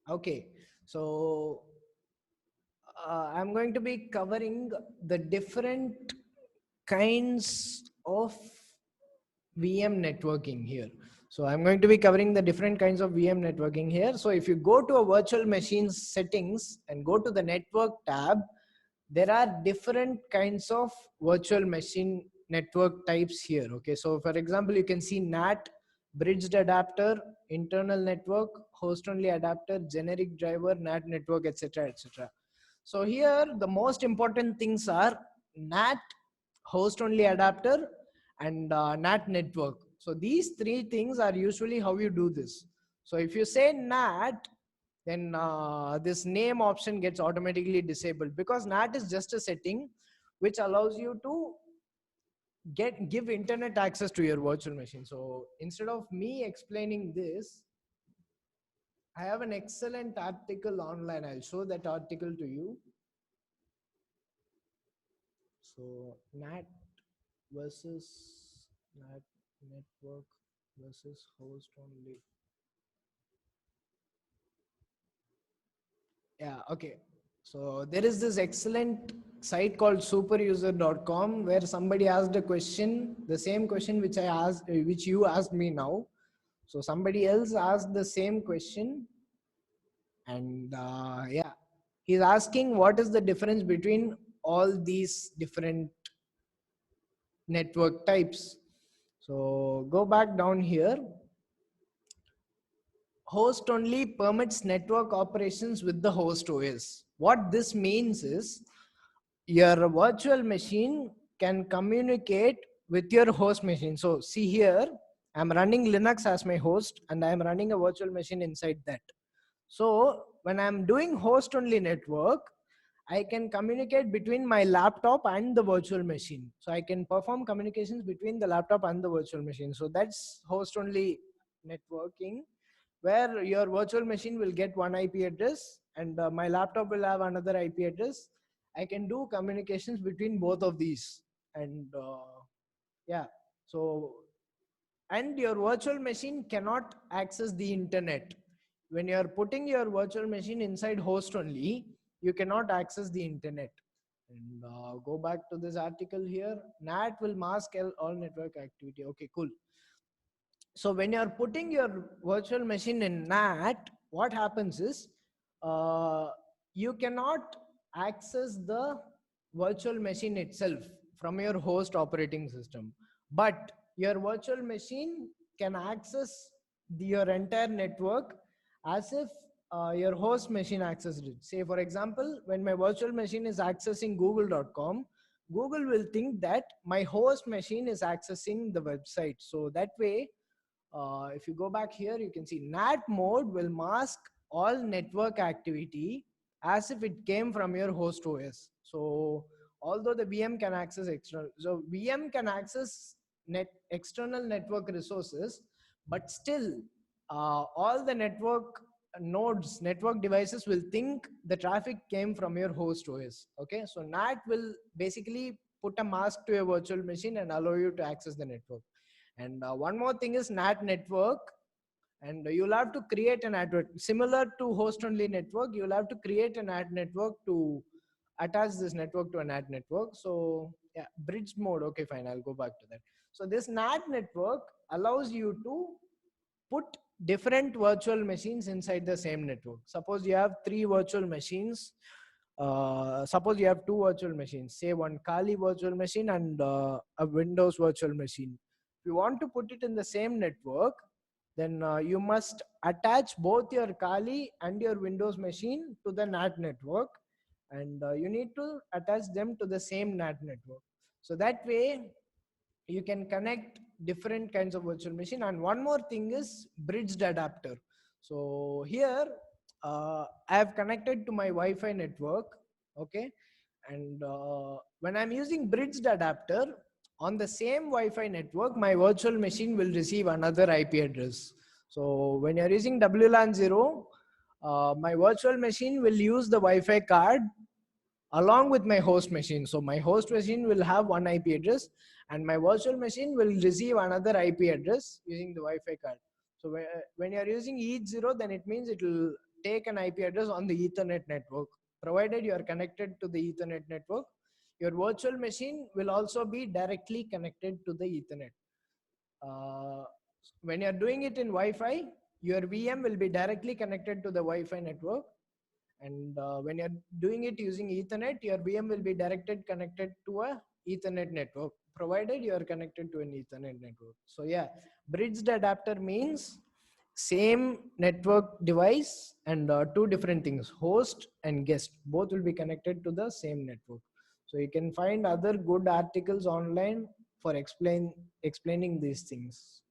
Okay, so I'm going to be covering the different kinds of VM networking here. So I'm going to be covering the different kinds of VM networking here. So if you go to a virtual machine settings and go to the network tab, there are different kinds of virtual machine network types here. Okay, so for example, you can see NAT, bridged adapter, internal network, host only adapter, generic driver, NAT network, etc., etc. So here the most important things are NAT, host only adapter, and NAT network. So these three things are usually how you do this. So if you say NAT, then this name option gets automatically disabled, because NAT is just a setting which allows you to give internet access to your virtual machine. So instead of me explaining this, I have an excellent article online. I'll show that article to you. So NAT versus NAT network versus host only. Yeah, okay. So there is this excellent site called superuser.com where somebody asked a question, the same question which I asked, which you asked me now. So somebody else asked the same question, and yeah, he's asking what is the difference between all these different network types. So go back down here. Host only permits network operations with the host OS. What this means is your virtual machine can communicate with your host machine. So see here, I'm running Linux as my host and I'm running a virtual machine inside that. So when I'm doing host only network, I can communicate between my laptop and the virtual machine. So I can perform communications between the laptop and the virtual machine. So that's host only networking, where your virtual machine will get one IP address and my laptop will have another IP address. I can do communications between both of these. And yeah, so, and your virtual machine cannot access the internet. When you're putting your virtual machine inside host only, you cannot access the internet. And go back to this article here. NAT will mask all network activity. Okay, cool. So when you're putting your virtual machine in NAT, what happens is you cannot access the virtual machine itself from your host operating system, but your virtual machine can access your entire network as if your host machine accessed it. Say for example, when my virtual machine is accessing google.com, Google will think that my host machine is accessing the website. So that way, if you go back here, you can see NAT mode will mask all network activity as if it came from your host OS. So although the VM can access external, so VM can access external network resources, but still all the network nodes, network devices will think the traffic came from your host OS. Okay, so NAT will basically put a mask to your virtual machine and allow you to access the network. And one more thing is NAT network, and you'll have to create a network similar to host only network. You'll have to create a NAT network to attach this network to a NAT network. So yeah, bridge mode. Okay, fine. I'll go back to that. So this NAT network allows you to put different virtual machines inside the same network. Suppose you have three virtual machines. Suppose you have two virtual machines, say one Kali virtual machine and a Windows virtual machine. If you want to put it in the same network, then you must attach both your Kali and your Windows machine to the NAT network, and you need to attach them to the same NAT network. So that way you can connect different kinds of virtual machine. And one more thing is bridged adapter. So here I have connected to my Wi-Fi network. Okay, and when I'm using bridged adapter on the same Wi-Fi network, my virtual machine will receive another IP address. So when you're using WLAN 0, my virtual machine will use the Wi-Fi card along with my host machine. So my host machine will have one IP address and my virtual machine will receive another IP address using the Wi-Fi card. So when you're using each 0, then it means it will take an IP address on the Ethernet network. Provided you are connected to the Ethernet network, your virtual machine will also be directly connected to the Ethernet. When you're doing it in Wi-Fi, your VM will be directly connected to the Wi-Fi network. And when you're doing it using Ethernet, your VM will be connected to a Ethernet network, provided you are connected to an Ethernet network. So yeah, bridged adapter means same network device and two different things, host and guest, both will be connected to the same network. So you can find other good articles online for explaining these things.